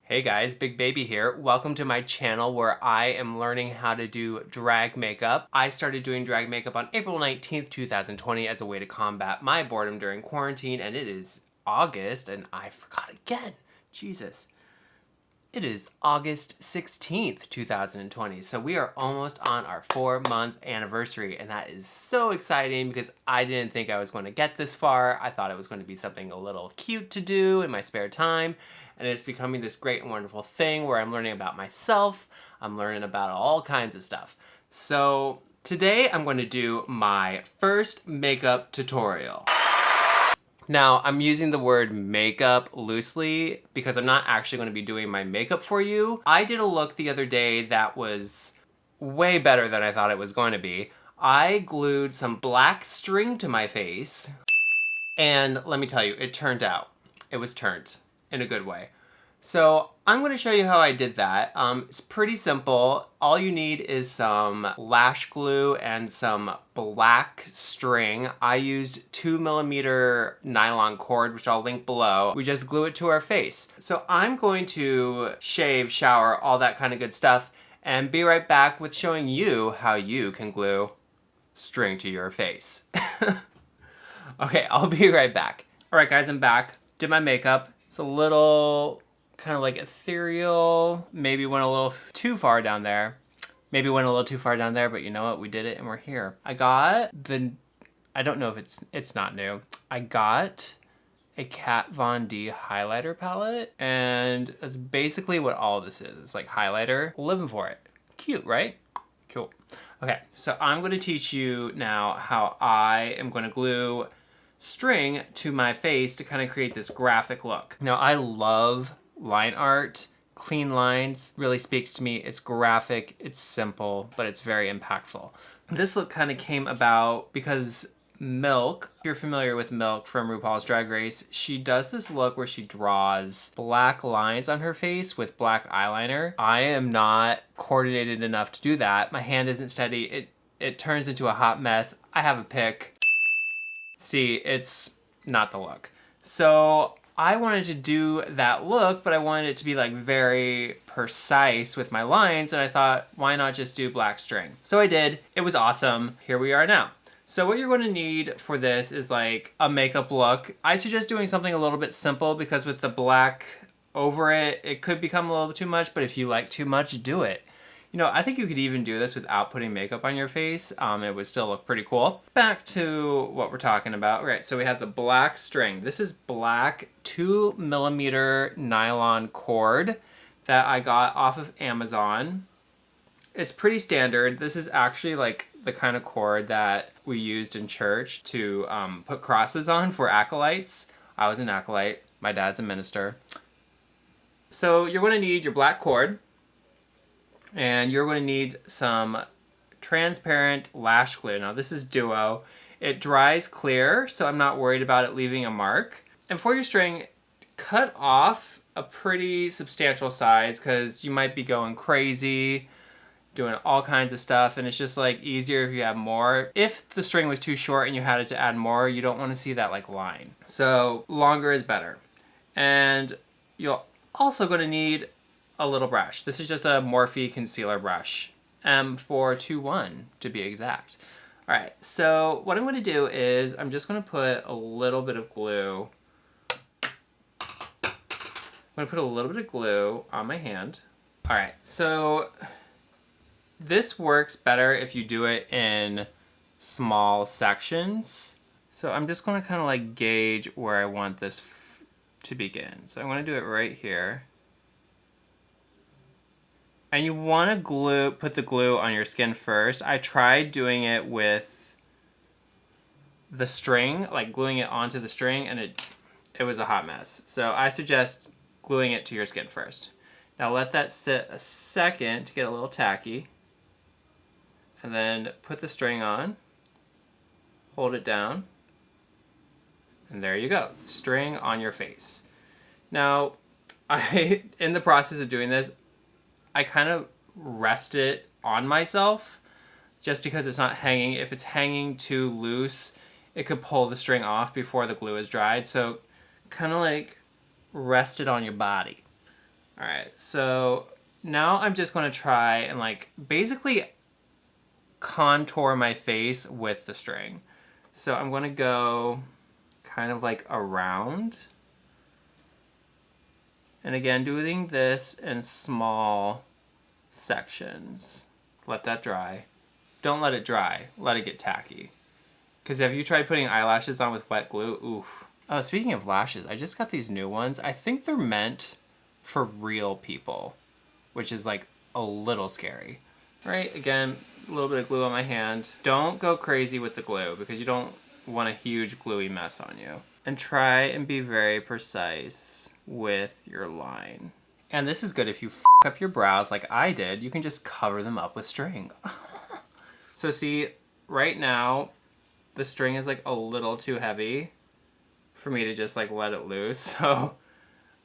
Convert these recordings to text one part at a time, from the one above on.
Hey guys, Big Baby here. Welcome to my channel where I am learning how to do drag makeup. I started doing drag makeup on April 19th, 2020 as a way to combat my boredom during quarantine, and it is August and I forgot again. Jesus. It is August 16th, 2020, so we are almost on our 4-month anniversary, and that is so exciting because I didn't think I was going to get this far. I thought it was going to be something a little cute to do in my spare time, and it's becoming this great and wonderful thing where I'm learning about myself, I'm learning about all kinds of stuff. So today I'm going to do my first makeup tutorial. Now, I'm using the word makeup loosely because I'm not actually going to be doing my makeup for you. I did a look the other day that was way better than I thought it was going to be. I glued some black string to my face, and let me tell you, it turned out. It was turned in a good way. So I'm going to show you how I did that. It's pretty simple. All you need is some lash glue and some black string. I used 2mm nylon cord, which I'll link below. We just glue it to our face. So I'm going to shave, shower, all that kind of good stuff, and be right back with showing you how you can glue string to your face. Okay, I'll be right back. All right, guys, I'm back. Did my makeup. It's a little kind of like ethereal, maybe went a little too far down there. Maybe went a little too far down there, but you know what? We did it and we're here. I got I don't know if it's not new. I got a Kat Von D highlighter palette, and that's basically what all this is. It's like highlighter. Living for it. Cute, right? Cool. Okay, so I'm going to teach you now how I am going to glue string to my face to kind of create this graphic look. Now, I love line art. Clean lines really speaks to me. It's graphic, it's simple, but it's very impactful. This look kind of came about because Milk, if you're familiar with Milk from RuPaul's Drag Race, she does this look where she draws black lines on her face with black eyeliner. I am not coordinated enough to do that. My hand isn't steady. It turns into a hot mess. I have a pick. See, it's not the look. So I wanted to do that look, but I wanted it to be like very precise with my lines, and I thought, why not just do black string? So I did. It was awesome. Here we are now. So what you're going to need for this is like a makeup look. I suggest doing something a little bit simple because with the black over it, it could become a little bit too much, but if you like too much, do it. You know, I think you could even do this without putting makeup on your face. It would still look pretty cool. Back to what we're talking about. Right, so we have the black string. This is black 2mm nylon cord that I got off of Amazon. It's pretty standard. This is actually like the kind of cord that we used in church to put crosses on for acolytes. I was an acolyte. My dad's a minister. So you're going to need your black cord. And you're going to need some transparent lash glue. Now this is Duo. It dries clear, so I'm not worried about it leaving a mark. And for your string, cut off a pretty substantial size because you might be going crazy, doing all kinds of stuff, and it's just like easier if you have more. If the string was too short and you had to add more, you don't want to see that like line. So longer is better. And you're also going to need a little brush. This is just a Morphe concealer brush, M421 to be exact. All right, so what I'm going to do is I'm just going to put a little bit of glue. I'm going to put a little bit of glue on my hand. All right, so this works better if you do it in small sections. So I'm just going to kind of like gauge where I want this to begin. So I'm going to do it right here. And you want to put the glue on your skin first. I tried doing it with the string, like gluing it onto the string, and it was a hot mess. So I suggest gluing it to your skin first. Now let that sit a second to get a little tacky. And then put the string on, hold it down, and there you go. String on your face. Now, in the process of doing this, I kind of rest it on myself just because it's not hanging. If it's hanging too loose, it could pull the string off before the glue is dried. So kind of like rest it on your body. All right, so now I'm just going to try and like basically contour my face with the string. So I'm going to go kind of like around. And again, doing this in small sections. Let that dry. Don't let it dry. Let it get tacky. Because have you tried putting eyelashes on with wet glue? Oof. Oh, speaking of lashes, I just got these new ones. I think they're meant for real people, which is like a little scary. Right, again, a little bit of glue on my hand. Don't go crazy with the glue because you don't want a huge gluey mess on you. And try and be very precise with your line. And this is good if you f up your brows like I did. You can just cover them up with string. So see, right now, the string is like a little too heavy for me to just like let it loose. So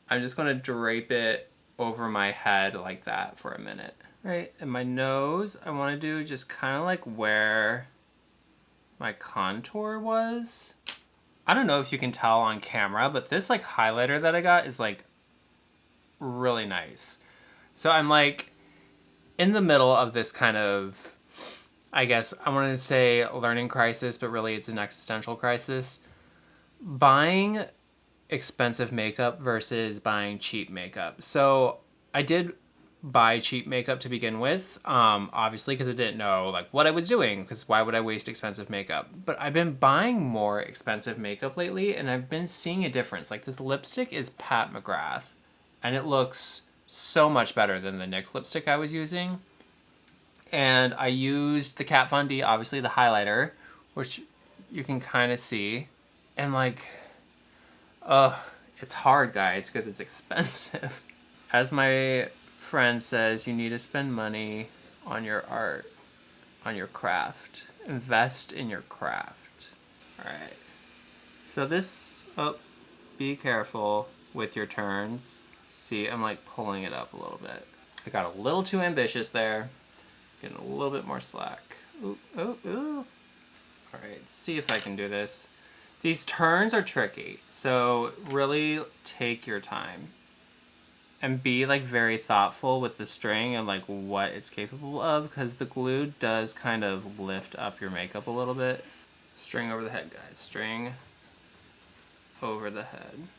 I'm just gonna drape it over my head like that for a minute. Right, and my nose, I wanna do just kind of like where my contour was. I don't know if you can tell on camera, but this like highlighter that I got is like really nice. So I'm like in the middle of this kind of, I guess I want to say learning crisis, but really it's an existential crisis. Buying expensive makeup versus buying cheap makeup. So I did buy cheap makeup to begin with, obviously because I didn't know like what I was doing, because why would I waste expensive makeup? But I've been buying more expensive makeup lately and I've been seeing a difference. Like this lipstick is Pat McGrath and it looks so much better than the NYX lipstick I was using. And I used the Kat Von D, obviously the highlighter, which you can kind of see. And like, it's hard, guys, because it's expensive. As my friend says, you need to spend money on your art, on your craft. Invest in your craft. All right. So this, be careful with your turns. See, I'm like pulling it up a little bit. I got a little too ambitious there. Getting a little bit more slack. Ooh, ooh, ooh. All right, see if I can do this. These turns are tricky, so really take your time. And be like very thoughtful with the string and like what it's capable of, because the glue does kind of lift up your makeup a little bit. String over the head, guys. String over the head.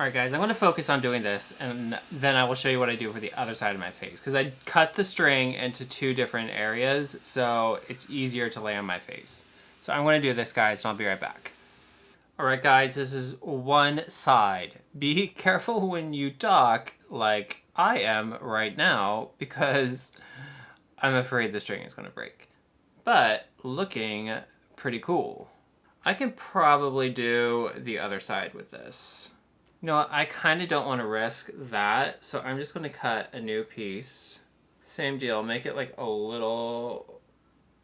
Alright guys, I'm going to focus on doing this, and then I will show you what I do for the other side of my face. Because I cut the string into two different areas, so it's easier to lay on my face. So I'm going to do this, guys, and I'll be right back. Alright guys, this is one side. Be careful when you talk like I am right now, because I'm afraid the string is going to break. But looking pretty cool. I can probably do the other side with this. You know what, I kind of don't want to risk that, so I'm just going to cut a new piece. Same deal, make it like a little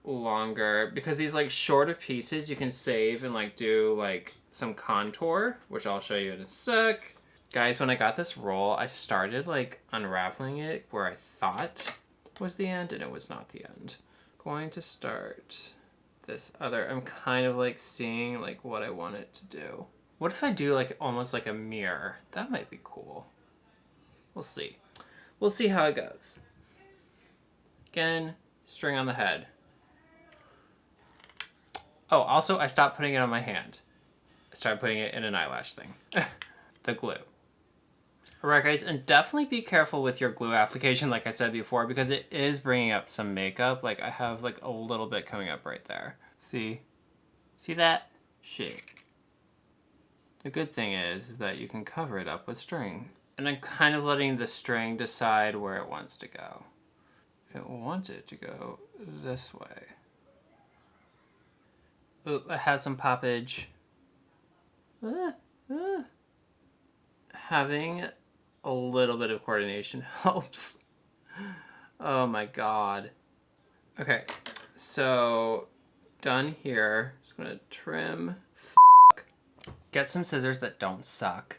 longer, because these like shorter pieces you can save and like do like some contour, which I'll show you in a sec. Guys, when I got this roll, I started like unraveling it where I thought was the end, and it was not the end. Going to start this other, I'm kind of like seeing like what I want it to do. What if I do like almost like a mirror? That might be cool. We'll see. We'll see how it goes. Again, string on the head. Oh, also I stopped putting it on my hand. I started putting it in an eyelash thing. The glue. Alright guys, and definitely be careful with your glue application like I said before, because it is bringing up some makeup. Like I have like a little bit coming up right there. See? See that? Shit. The good thing is that you can cover it up with string. And I'm kind of letting the string decide where it wants to go. It wants it to go this way. Oop, I have some poppage. Having a little bit of coordination helps. Oh my god. Okay, so done here. Just gonna trim. Get some scissors that don't suck.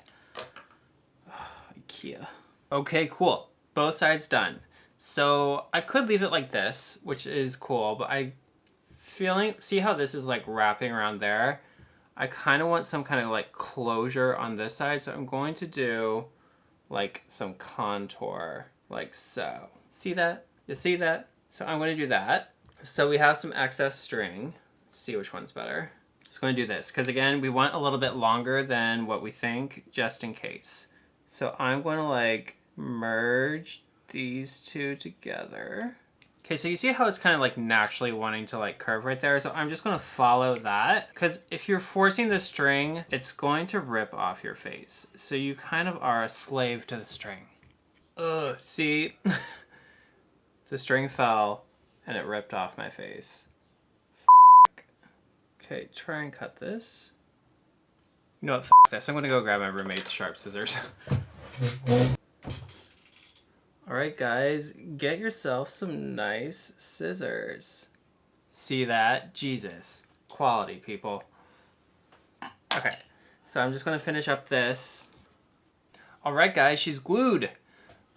IKEA. Okay, cool. Both sides done. So I could leave it like this, which is cool, but see how this is like wrapping around there? I kind of want some kind of like closure on this side, so I'm going to do like some contour, like so. See that? You see that? So I'm going to do that. So we have some excess string. Let's see which one's better. Just going to do this because again, we want a little bit longer than what we think, just in case. So I'm going to like merge these two together. Okay, so you see how it's kind of like naturally wanting to like curve right there? So I'm just going to follow that because if you're forcing the string, it's going to rip off your face. So you kind of are a slave to the string. Ugh, see? The string fell and it ripped off my face. Okay, try and cut this. You know what, this. I'm gonna go grab my roommate's sharp scissors. Alright guys, get yourself some nice scissors. See that? Jesus. Quality, people. Okay, so I'm just gonna finish up this. Alright guys, she's glued.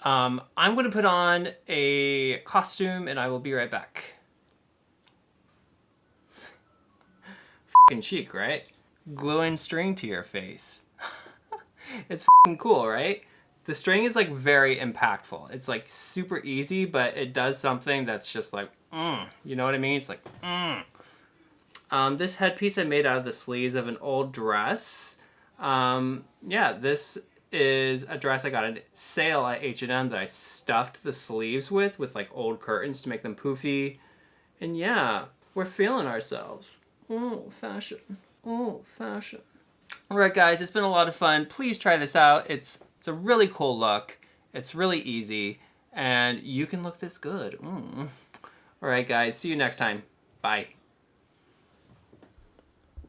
I'm gonna put on a costume and I will be right back. F***ing chic, right? Gluing string to your face. It's f***ing cool, right? The string is like very impactful. It's like super easy, but it does something that's just like, you know what I mean? It's like, This headpiece I made out of the sleeves of an old dress. Yeah, this is a dress I got at sale at H&M that I stuffed the sleeves with like old curtains to make them poofy. And yeah, we're feeling ourselves. Oh, fashion. Oh, fashion. Alright guys, it's been a lot of fun. Please try this out. It's a really cool look. It's really easy. And you can look this good. Alright guys, see you next time. Bye.